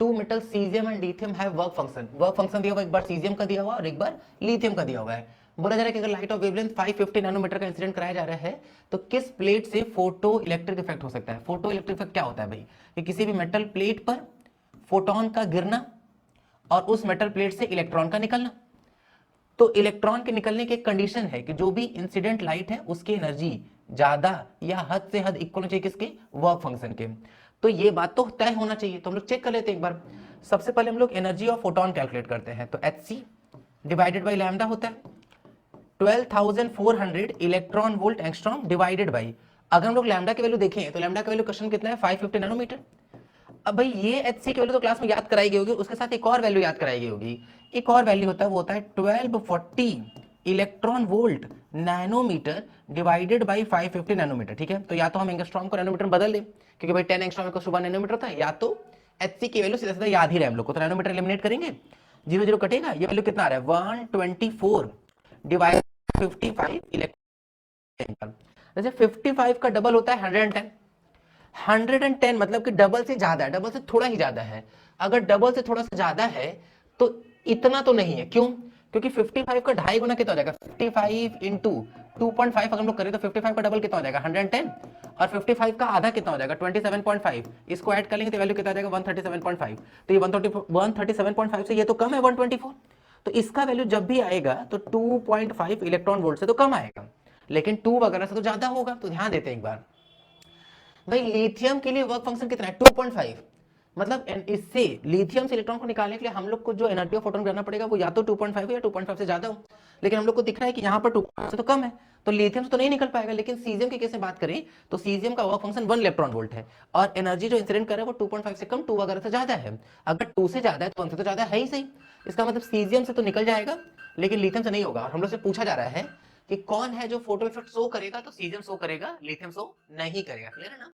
To metal caesium and lithium have work function दिया हुआ, एक बार सीजियम का दिया हुआ और एक बार लिथियम का दिया हुआ है। बोला जा रहा है कि अगर लाइट ऑफ वेवलेंथ 550 नैनोमीटर का इंसिडेंट कराया जा रहा है तो किस प्लेट से फोटो इलेक्ट्रिक इफेक्ट हो सकता है। फोटो इलेक्ट्रिक इफेक्ट क्या होता है भाई, कि किसी भी मेटल प्लेट पर फोटोन का गिरना और उस मेटल प्लेट से इलेक्ट्रॉन का निकलना। तो इलेक्ट्रॉन के निकलने की एक कंडीशन है कि जो भी इंसिडेंट लाइट है उसकी एनर्जी ज्यादा या हद से हद इक्वल होनी चाहिए किसके, वर्क फंक्शन के। तो ये बात तो तय होना चाहिए। तो हम लोग चेक कर लेते हैं एक बार। सबसे पहले हम लोग एनर्जी ऑफ फोटोन कैलकुलेट करते हैं। तो Hc डिवाइडेड बाई लैम्डा होता है 12,400 electron volt angstrom divided by, अगर हम लोग लैम्डा की वैल्यू देखें तो लैम्डा का वैल्यू क्वेश्चन कितना है 550 नैनोमीटर। अब भाई ये Hc की वैल्यू तो क्लास में याद कराई गई होगी, उसके साथ एक और वैल्यू याद कराई गई होगी। एक और वैल्यू होता है, वो होता है 1240 electron volt nanometre divided by 550 nanometre. ठीक है, तो या तो हम एंगस्ट्रॉम को नैनोमीटर बदल दें क्योंकि भाई 10 एंगस्ट्रॉम को सुबह नैनोमीटर था, या तो Hc की वैल्यू सीधा सीधा याद ही रहे हम लोग को, तो नैनोमीटर एलिमिनेट करेंगे, 0 0 कटेगा, ये वैल्यू कितना आ रहा है 124 डिवाइड 55 इलेक्ट्रॉन। जैसे 55 का डबल होता है 110, 110 मतलब कि डबल से ज्यादा है, डबल से थोड़ा ही ज्यादा है। अगर डबल से थोड़ा सा ज्यादा है तो इतना तो नहीं है, क्यों, क्योंकि 55 का ढाई गुना कितना हो जाएगा 55 इंटू 2.5, अगर हम लोग करें तो 55 का डबल कितना हो जाएगा 110, और 55 का आधा कितना हो जाएगा 27.5, इसको ऐड कर लेंगे तो वैल्यू कितना आ जाएगा 137.5। तो ये 137.5 से ये तो कम है 124, तो इसका वैल्यू जब भी आएगा तो 2.5 इलेक्ट्रॉन वोल्ट से तो कम आएगा, लेकिन 2 वगैरह से तो ज्यादा होगा। तो ध्यान देते हैं एक बार भाई, लिथियम के लिए वर्क फंक्शन कितना है 2.5, मतलब इससे लिथियम से इलेक्ट्रॉन को निकालने के लिए हम लोग को जो एनर्जी ऑफ फोटोन करना पड़ेगा वो या तो 2.5 हो या 2.5 से ज्यादा हो, लेकिन हम लोग को दिख रहा है कि यहाँ पर 2.5 से तो कम है, तो लिथियम से तो नहीं निकल पाएगा। लेकिन सीजियम के केस में बात करें तो सीजियम का वर्क फंक्शन 1 इलेक्ट्रॉन वोल्ट है और एनर्जी जो इंसिडेंट कर रहा है वो 2.5 से कम, 2 वगैरह से ज्यादा है। अगर 2 से ज्यादा है तो 1 से तो ज्यादा है ही सही, इसका मतलब सीजियम से तो निकल जाएगा लेकिन लिथियम से नहीं होगा। और हम लोग से पूछा जा रहा है कि कौन है जो फोटो इफेक्ट शो करेगा, तो सीजियम शो करेगा, लिथियम शो नहीं करेगा। क्लियर है ना।